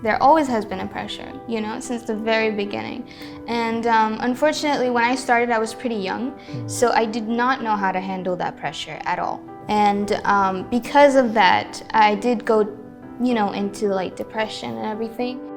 there always has been a pressure, you know, since the very beginning. And unfortunately, when I started, I was pretty young, so I did not know how to handle that pressure at all. And because of that, I did go, you know, into like depression and everything.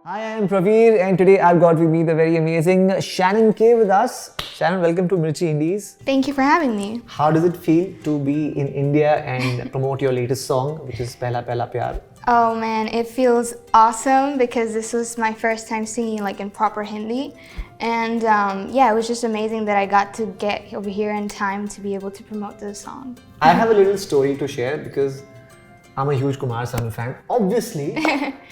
Hi, I am Praveer, and today I've got with me the very amazing Shannon K with us. Shannon, welcome to Mirchi Indies. Thank you for having me. How does it feel to be in India and promote your latest song, which is Pehla Pehla Pyaar? Oh man, it feels awesome because this was my first time singing like in proper Hindi. And yeah, it was just amazing that I got to get over here in time to be able to promote this song. I have a little story to share because I'm a huge Kumar Sanu fan, obviously.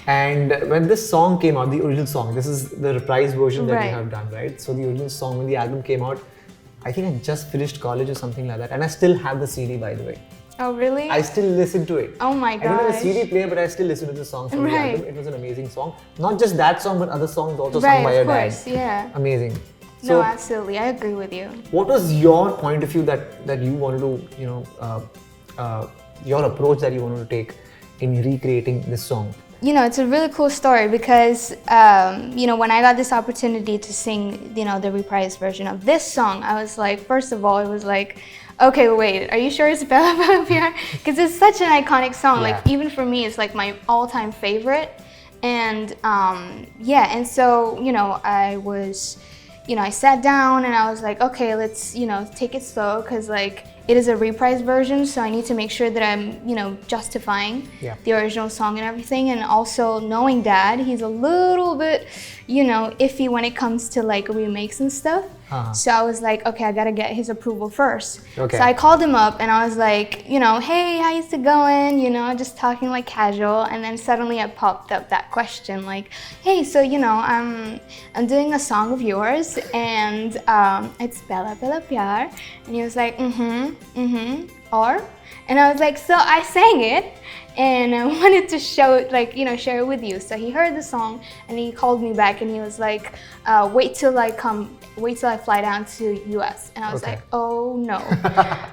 And when this song came out, the original song, this is the reprise version that you have done, right? So the original song, when the album came out, I think I just finished college or something like that. And I still have the CD, by the way. Oh really? I still listen to it. Oh my gosh. I don't have a CD player, but I still listen to the songs from the album. It was an amazing song. Not just that song, but other songs also sung by your dad. Of course, yeah. Amazing. No, So, absolutely. I agree with you. what was your point of view that you wanted to, you know, your approach that you wanted to take in recreating this song? You know, it's a really cool story because, you know, when I got this opportunity to sing, you know, the reprised version of this song, I was like, first of all, it was like, okay, wait, are you sure it's Pehla Pehla Pyaar? Because it's such an iconic song. Yeah. Like, even for me, it's like my all-time favorite. And yeah, and so, you know, I sat down and I was like, okay, let's, you know, take it slow because like it is a reprise version, so I need to make sure that I'm, you know, justifying the original song and everything. And also knowing Dad, he's a little bit, you know, iffy when it comes to like remakes and stuff. So I was like, okay, I gotta get his approval first. Okay. So I called him up and I was like, you know, hey, how's it going? You know, just talking like casual. And then suddenly it popped up that question like, hey, so you know, I'm doing a song of yours and it's Pehla Pehla Pyaar. And he was like, or? And I was like, so I sang it and I wanted to show it, like, you know, share it with you. So he heard the song and he called me back and he was like, wait till I fly down to US. And I was like, oh no,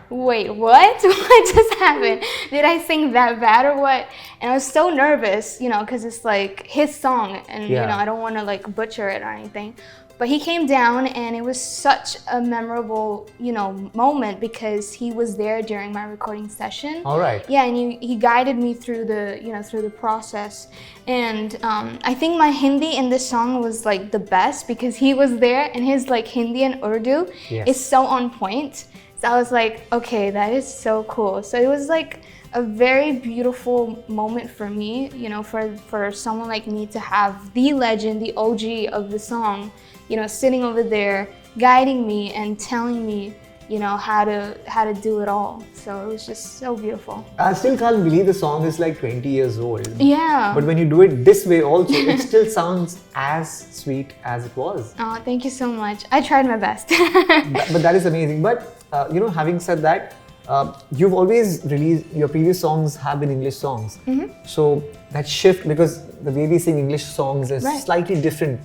wait, what? What just happened? Did I sing that bad or what? And I was so nervous, you know, because it's like his song and, you know, I don't want to like butcher it or anything. But he came down and it was such a memorable, you know, moment because he was there during my recording session. All right. Yeah, and he guided me through the, you know, through the process. And I think my Hindi in this song was like the best because he was there and his like Hindi and Urdu is so on point. So I was like, okay, that is so cool. So it was like a very beautiful moment for me, you know, for someone like me to have the legend, the OG of the song, you know, sitting over there, guiding me and telling me, you know, how to do it all. So it was just so beautiful. I still can't believe the song is like 20 years old. Yeah. But when you do it this way also, it still sounds as sweet as it was. Oh, thank you so much. I tried my best. But that is amazing. But, you know, having said that, you've always released, your previous songs have been English songs. So that shift, because the way we sing English songs is slightly different.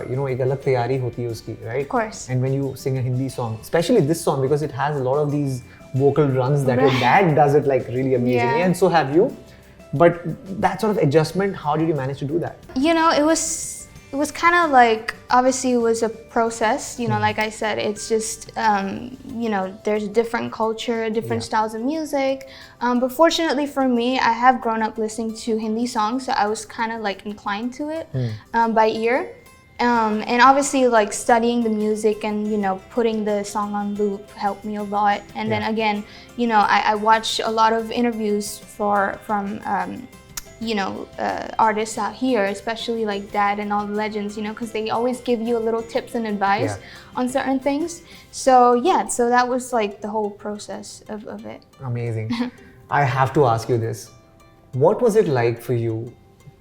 You know, एक अलग तैयारी होती है उसकी, right? Of course. And when you sing a Hindi song, especially this song, because it has a lot of these vocal runs that your dad does it like really amazingly, and so have you. But that sort of adjustment, how did you manage to do that? You know, it was kind of like, obviously it was a process, you know, like I said, it's just, you know, there's different culture, different styles of music. But fortunately for me, I have grown up listening to Hindi songs, so I was kind of like inclined to it by ear. And obviously like studying the music and, you know, putting the song on loop helped me a lot. And then again, you know, I watch a lot of interviews from you know, artists out here, especially like Dad and all the legends, you know, because they always give you a little tips and advice on certain things. So yeah, so that was like the whole process of it. Amazing. I have to ask you this. What was it like for you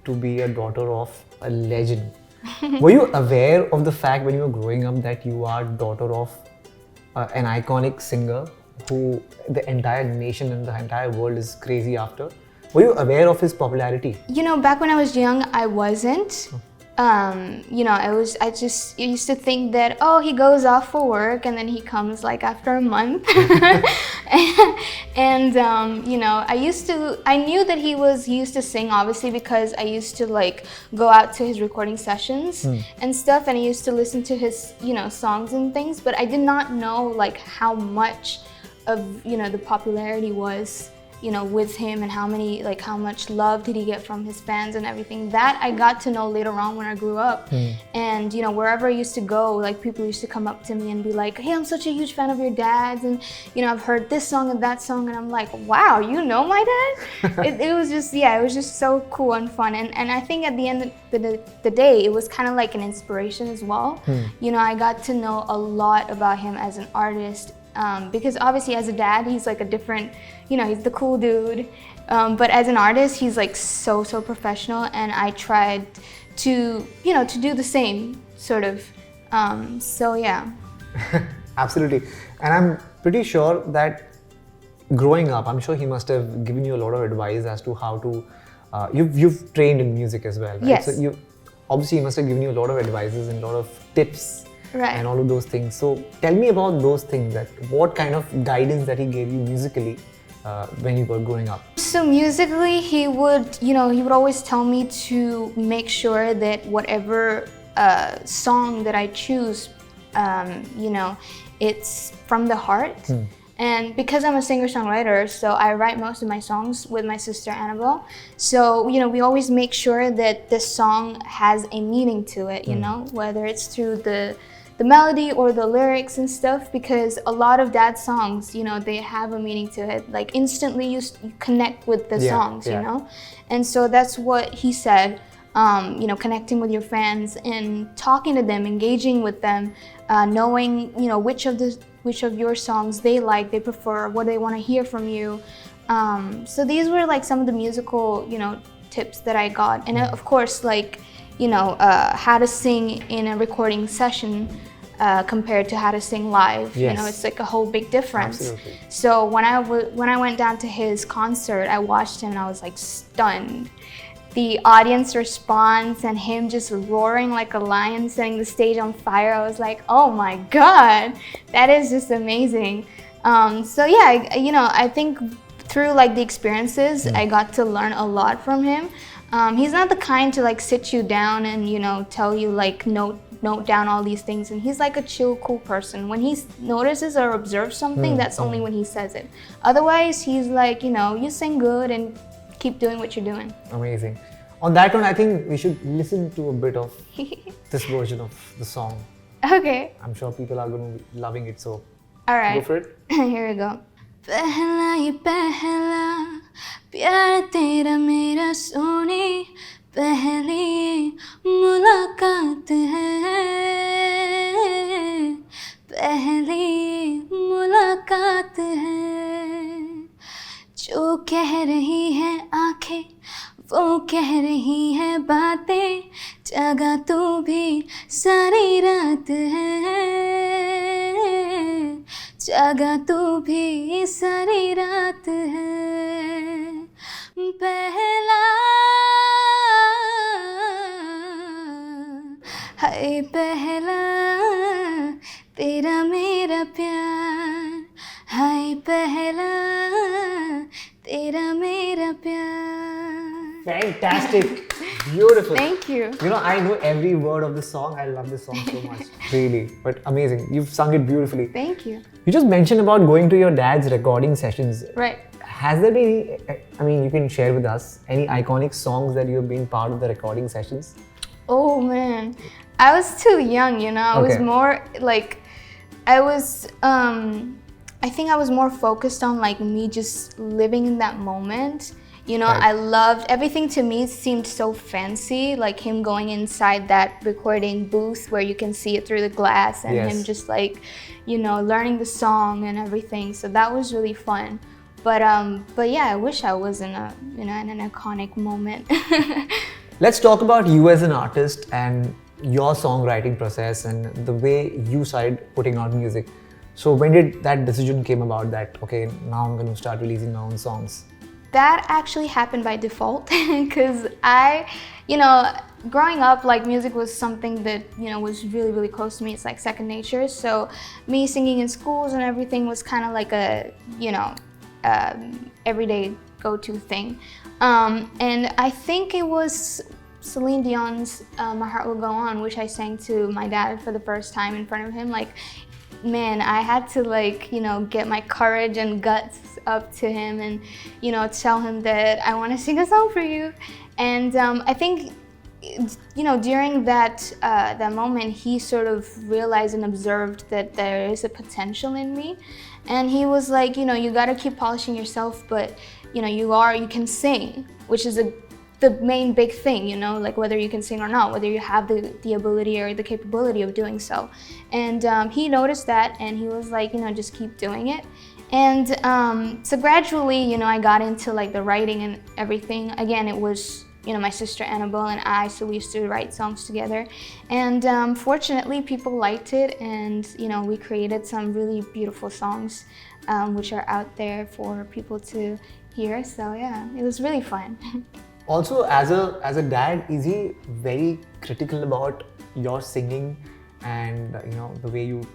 to be a daughter of a legend? Were you aware of the fact when you were growing up that you are daughter of an iconic singer who the entire nation and the entire world is crazy after? Were you aware of his popularity? You know, back when I was young, I wasn't. I used to think that, oh, he goes off for work and then he comes like after a month. And I knew that he used to sing, obviously, because I used to like go out to his recording sessions and stuff, and I used to listen to his, songs and things, but I did not know like how much of, the popularity was, with him, and how much love did he get from his fans and everything. That I got to know later on when I grew up. And wherever I used to go, like people used to come up to me and be like, hey, I'm such a huge fan of your dad's, and I've heard this song and that song, and I'm like, wow, you know my dad? it was just so cool and fun. And I think at the end of the day, it was kind of like an inspiration as well. I got to know a lot about him as an artist. Because obviously as a dad, he's like a different, he's the cool dude. But as an artist, he's like so professional, and I tried to do the same sort of. So yeah. Absolutely. And I'm pretty sure that growing up, I'm sure he must have given you a lot of advice as to how to, you've trained in music as well, right? Yes. So obviously he must have given you a lot of advices and a lot of tips. Right. And all of those things. So tell me about those things, that what kind of guidance that he gave you musically when you were growing up. So musically, he would always tell me to make sure that whatever song that I choose, it's from the heart. And because I'm a singer-songwriter, so I write most of my songs with my sister Annabelle. So, we always make sure that the song has a meaning to it, whether it's through the melody or the lyrics and stuff, because a lot of dad's songs, they have a meaning to it. Like instantly you connect with the songs, And so that's what he said, connecting with your fans and talking to them, engaging with them, knowing, which of your songs they like, they prefer, what they want to hear from you. So these were like some of the musical, tips that I got. And of course, like, how to sing in a recording session compared to how to sing live. Yes. It's like a whole big difference. Absolutely. So when I went down to his concert, I watched him and I was like stunned. The audience response and him just roaring like a lion, setting the stage on fire. I was like, oh my God, that is just amazing. So yeah, I think through like the experiences, I got to learn a lot from him. He's not the kind to like sit you down and tell you like note down all these things, and he's like a chill, cool person. When he notices or observes something, that's only when he says it. Otherwise, he's like, you sing good and keep doing what you're doing. Amazing. On that one, I think we should listen to a bit of this version of the song. Okay. I'm sure people are going to be loving it, so all right. Go for it. Here we go. पहला ये पहला प्यार तेरा मेरा सोनी, पहली मुलाकात है, पहली मुलाकात है, जो कह रही है आंखें वो कह रही है बातें, जगा तू भी सारी रात है, जगा तू भी सारी रात है, पहला हाय पहला तेरा मेरा प्यार, हाय पहला तेरा मेरा प्यार. Fantastic. Beautiful. Thank you. I know every word of this song. I love this song so much. Really. But amazing. You've sung it beautifully. Thank you. You just mentioned about going to your dad's recording sessions. Right. Has there been, you can share with us any iconic songs that you've been part of the recording sessions? Oh man, I was too young, I was more like, I think I was more focused on like me just living in that moment. Right. I loved everything. To me seemed so fancy, like him going inside that recording booth where you can see it through the glass, and him just like, learning the song and everything. So that was really fun. But yeah, I wish I was in in an iconic moment. Let's talk about you as an artist and your songwriting process and the way you started putting out music. So when did that decision came about that, okay, now I'm going to start releasing my own songs? That actually happened by default because growing up, like music was something that, was really, really close to me. It's like second nature. So me singing in schools and everything was kind of like a, everyday go-to thing. And I think it was Celine Dion's My Heart Will Go On, which I sang to my dad for the first time in front of him. Like, man, I had to get my courage and guts up to him and, tell him that I want to sing a song for you. And I think, during that moment, he sort of realized and observed that there is a potential in me. And he was like, you got to keep polishing yourself, but, you can sing, which is the main big thing, like whether you can sing or not, whether you have the ability or the capability of doing so. And he noticed that, and he was like, just keep doing it. And so gradually, I got into like the writing and everything. Again, it was, my sister Annabelle and I, so we used to write songs together. And fortunately, people liked it, and we created some really beautiful songs, which are out there for people to hear. So yeah, it was really fun. Also, as a dad, is he very critical about your singing and the way you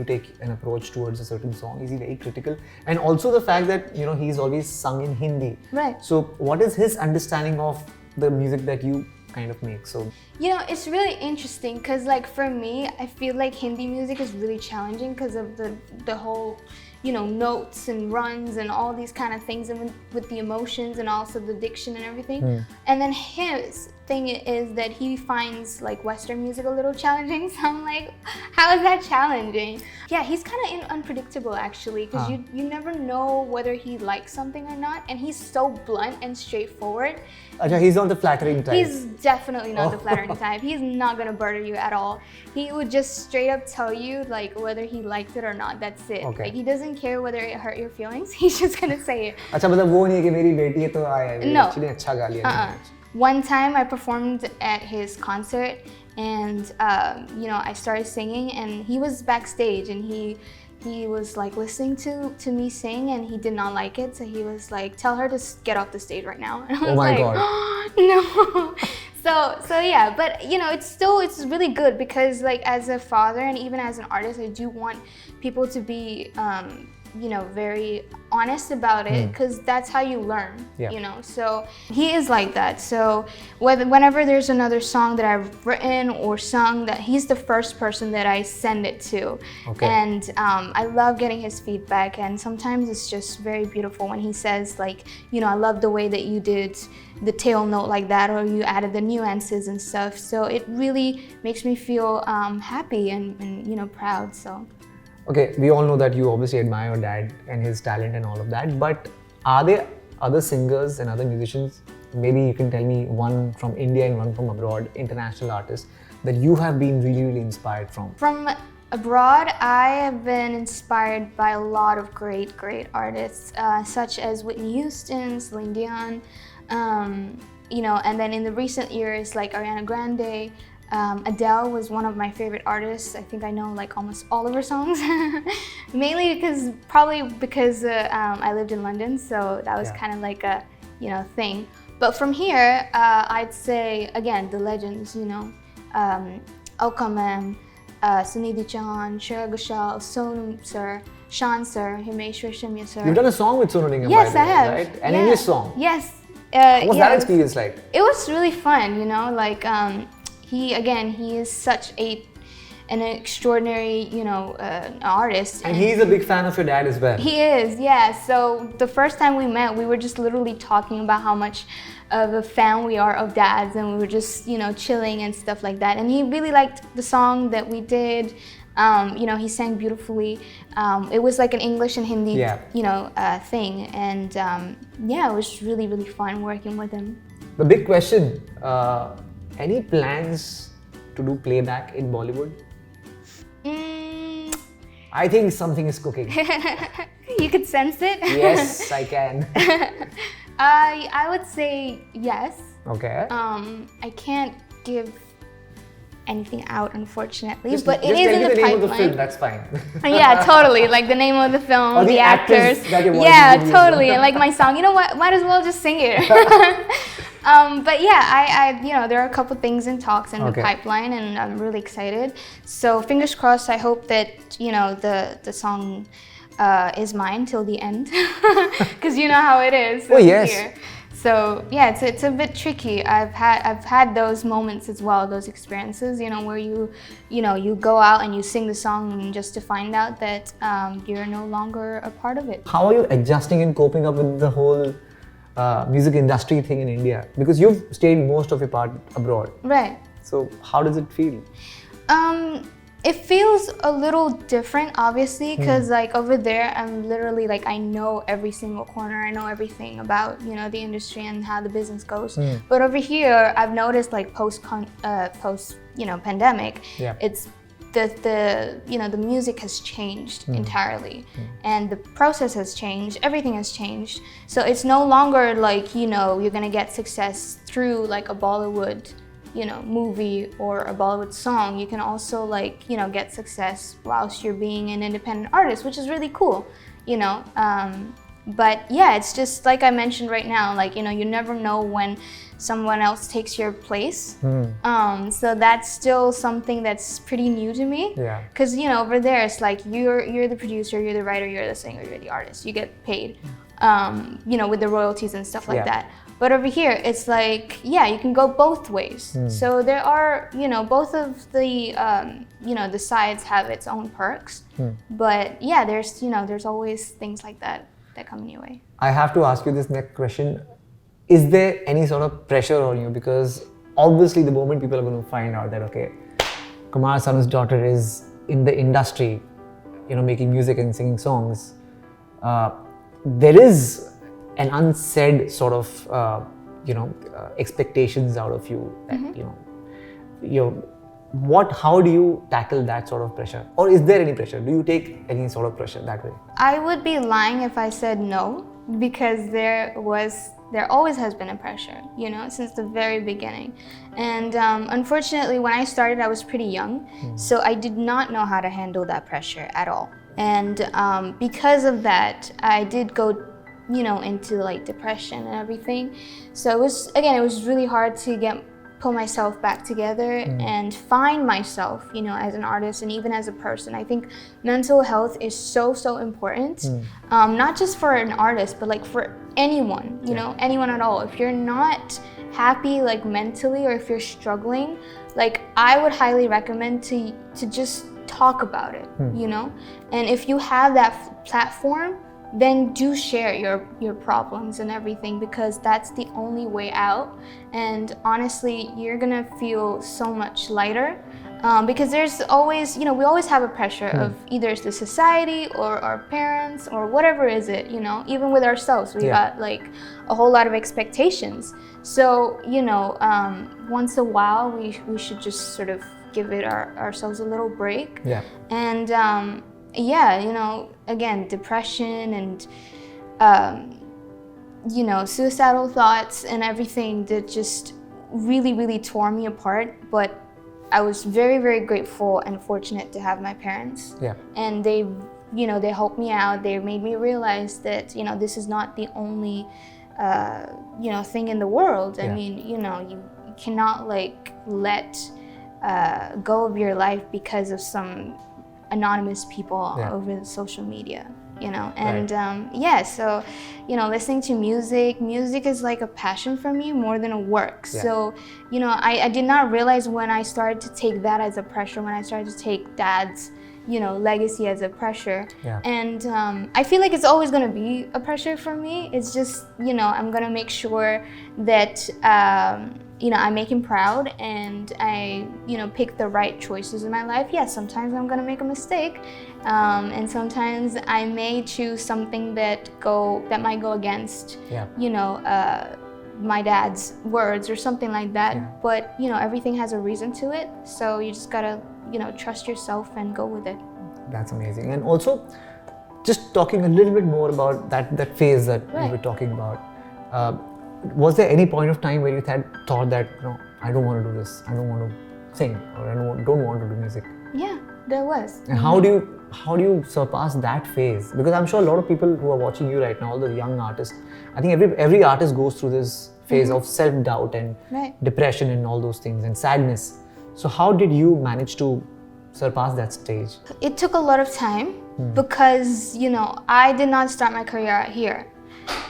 take an approach towards a certain song? Is he very critical? And also the fact that he's always sung in Hindi. Right. So what is his understanding of the music that you kind of make? So it's really interesting because like for me, I feel like Hindi music is really challenging because of the whole notes and runs and all these kind of things, and with the emotions and also the diction and everything. And then his thing is that he finds like Western music a little challenging. So I'm like, how is that challenging? Yeah, he's kind of unpredictable actually, because you never know whether he likes something or not, and he's so blunt and straightforward. Achha, he's not the flattering type. He's definitely not the flattering type. He's not gonna butter you at all. He would just straight up tell you like whether he liked it or not. That's it. Okay. Like he doesn't care whether it hurt your feelings. He's just gonna say it. अच्छा मतलब वो नहीं है कि मेरी बेटी है तो आया No. actually अच्छा गा लिया. One time I performed at his concert, and I started singing, and he was backstage, and he was like listening to me sing, and he did not like it, so he was like, tell her to get off the stage right now. And I was Oh my like, God. No. So yeah, but it's really good because like as a father and even as an artist, I do want people to be very honest about it, because that's how you learn. Yeah. So he is like that. So whenever there's another song that I've written or sung, that he's the first person that I send it to. Okay. And I love getting his feedback, and sometimes it's just very beautiful when he says like, I love the way that you did the tail note like that, or you added the nuances and stuff. So it really makes me feel happy and proud. So. Okay, we all know that you obviously admire your dad and his talent and all of that, but are there other singers and other musicians, maybe you can tell me one from India and one from abroad, international artists, that you have been really, really inspired from? From abroad, I have been inspired by a lot of great, great artists, such as Whitney Houston, Celine Dion, and then in the recent years, like Ariana Grande. Adele was one of my favorite artists. I think I know like almost all of her songs, mainly because I lived in London, so that was kind of like a thing. But from here, I'd say again the legends, Alka Ma'am, Sunidhi Chauhan, Shreya Ghoshal, Sonu Sir, Shan Sir, Himeshwar Shimya Sir. You've done a song with Sonu Nigam, Yes, by the I way, have. right? An English song. Yes. What was that experience like? It was really fun, like he is such an extraordinary, artist. And he's a big fan of your dad as well. He is, yeah. So the first time we met, we were just literally talking about how much of a fan we are of Dad's, and we were just, chilling and stuff like that. And he really liked the song that we did. He sang beautifully. It was like an English and Hindi, thing. And it was really, really fun working with him. The big question, any plans to do playback in Bollywood? I think something is cooking. You could sense it? Yes, I can. I would say yes. Okay. I can't give anything out, unfortunately. Just, but just it is tell in me the the name pipeline. of the film, that's fine. Yeah, totally. Like the name of the film, Or the actors. actors that you're watching Yeah, videos totally. of. And like my song, you know what? Might as well just sing it. But yeah, I there are a couple things in talks in the pipeline, and I'm really excited. So fingers crossed. I hope that the song is mine till the end, because you know how it is. Oh yes. Here. So yeah, it's a bit tricky. I've had those moments as well, those experiences, where you go out and you sing the song just to find out that you're no longer a part of it. How are you adjusting and coping up with the whole music industry thing in India? Because you've stayed most of your part abroad. Right. So how does it feel? It feels a little different, obviously, because like over there, I'm literally like, I know every single corner. I know everything about the industry and how the business goes. But over here, I've noticed like post pandemic, it's the music has changed entirely, and the process has changed. Everything has changed. So it's no longer like you're gonna get success through like a Bollywood movie or a Bollywood song. You can also get success whilst you're being an independent artist, which is really cool, but yeah, it's just like I mentioned right now, you never know when someone else takes your place. So that's still something that's pretty new to me. Yeah. Because over there it's like you're the producer, you're the writer, you're the singer, you're the artist. You get paid, with the royalties and stuff like that. But over here, it's like, you can go both ways. So there are, both of the, the sides have its own perks. But yeah, there's always things like that come in your way. I have to ask you this next question. Is there any sort of pressure on you? Because obviously the moment people are going to find out that, okay, Kumar Sanu's daughter is in the industry, making music and singing songs, there is an unsaid sort of, expectations out of you that, how do you tackle that sort of pressure? Or is there any pressure? Do you take any sort of pressure that way? I would be lying if I said no, because there always has been a pressure, since the very beginning. And unfortunately, when I started, I was pretty young, so I did not know how to handle that pressure at all. And because of that, I did go into like depression and everything. So it was really hard to pull myself back together and find myself, as an artist and even as a person. I think mental health is so important, not just for an artist, but like for anyone, anyone at all. If you're not happy like mentally, or if you're struggling, like I would highly recommend to just talk about it, and if you have that platform, then do share your problems and everything, because that's the only way out. And honestly, you're gonna feel so much lighter, because there's always, we always have a pressure of either it's the society or our parents or whatever is it, even with ourselves, we got like a whole lot of expectations. So, once a while, we should just sort of give ourselves a little break. And again, depression and, suicidal thoughts and everything that just really tore me apart. But I was very, very grateful and fortunate to have my parents. And they helped me out. They made me realize that, this is not the only, thing in the world. I mean, you cannot like let go of your life because of some anonymous people over the social media, and so listening to music is like a passion for me more than a work. So I did not realize when I started to take that as a pressure, when I started to take dad's legacy as a pressure, and I feel like it's always going to be a pressure for me. It's just I'm going to make sure that I make him proud, and I, pick the right choices in my life. Yes, sometimes I'm gonna make a mistake, and sometimes I may choose something that might go against, my dad's words or something like that. But everything has a reason to it, so you just gotta, trust yourself and go with it. That's amazing. And also, just talking a little bit more about that phase that you were talking about. Was there any point of time where you thought that, I don't want to do this, I don't want to sing or I don't want to do music? Yeah, there was. And how do you surpass that phase? Because I'm sure a lot of people who are watching you right now, all the young artists, I think every artist goes through this phase of self-doubt and Right. depression and all those things and sadness. So how did you manage to surpass that stage? It took a lot of time because, you know, I did not start my career out here,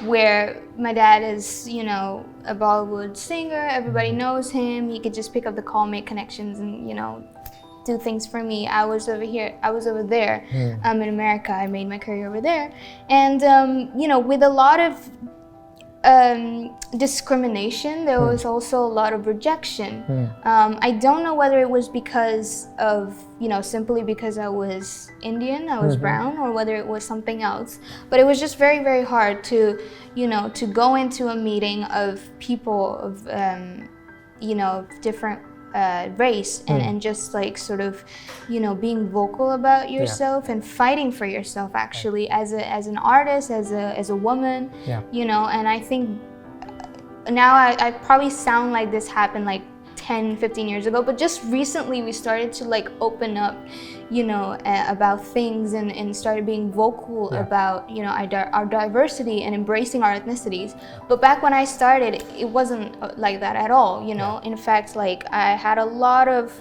where my dad is, you know, a Bollywood singer. Everybody knows him. He could just pick up the call, make connections, and, you know, do things for me. I was over here. I was over there in America. I made my career over there. And, you know, with a lot of discrimination, there was also a lot of rejection. I don't know whether it was because of, you know, simply because I was Indian, I was brown, or whether it was something else. But it was just very, very hard to, you know, to go into a meeting of people of, you know, different race and just like sort of, you know, being vocal about yourself and fighting for yourself actually as an artist, as a woman, you know. And I think now I probably sound like this happened like 10-15 years ago, but just recently we started to like open up, you know, about things and started being vocal about, you know, our diversity and embracing our ethnicities. But back when I started, it wasn't like that at all, you know. In fact, like I had a lot of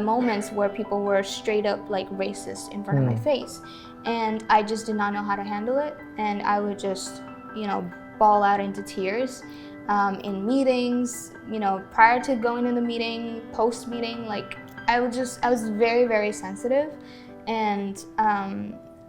moments where people were straight up like racist in front of my face, and I just did not know how to handle it, and I would just, you know, bawl out into tears. In meetings, you know, prior to going in the meeting, post meeting, like I was very, very sensitive, and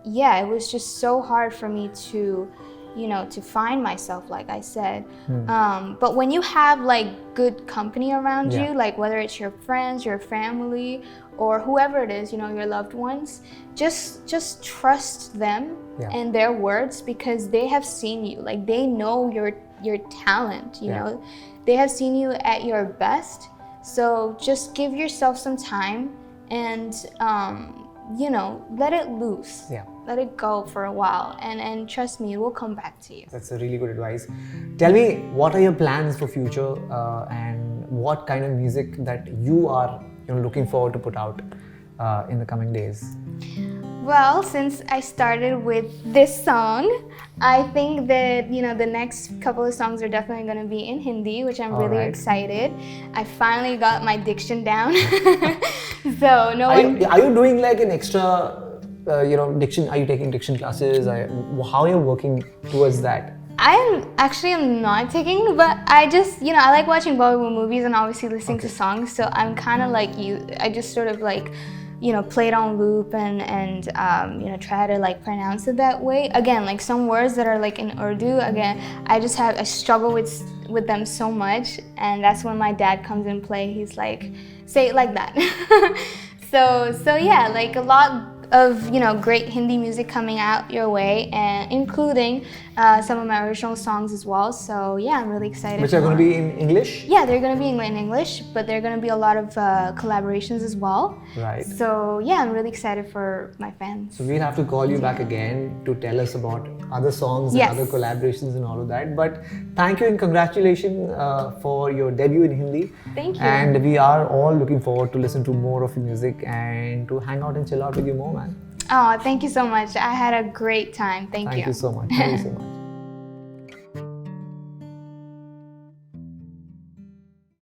yeah, it was just so hard for me to, you know, to find myself, like I said. But when you have like good company around you, like whether it's your friends, your family, or whoever it is, you know, your loved ones, just trust them and their words, because they have seen you, like they know your talent, you know, they have seen you at your best. So just give yourself some time and you know, let it loose, let it go for a while, and trust me, it will come back to you. That's a really good advice. Tell me, what are your plans for future and what kind of music that you are, you know, looking forward to put out in the coming days? Well, since I started with this song, I think that, you know, the next couple of songs are definitely going to be in Hindi, which I'm really excited. I finally got my diction down. So no one... Are you doing like an extra, you know, diction? Are you taking diction classes? How are you working towards that? I'm not taking, but I just, you know, I like watching Bollywood movies and obviously listening to songs. So I'm kind of like you. I just sort of like, you know, play it on loop and you know, try to like pronounce it that way. Again, like some words that are like in Urdu, again, I struggle with them so much, and that's when my dad comes in play. He's like, say it like that. so yeah, like a lot of, you know, great Hindi music coming out your way, and including some of my original songs as well. So yeah, I'm really excited. Which are going to be in English? Yeah, they're going to be in English, but they're going to be a lot of collaborations as well. Right. So yeah, I'm really excited for my fans. So we'll have to call you back again to tell us about other songs and other collaborations and all of that. But thank you and congratulations for your debut in Hindi. Thank you. And we are all looking forward to listen to more of your music and to hang out and chill out with you more, man. Oh, thank you so much. I had a great time. Thank you. Thank you so much. Thank you so much.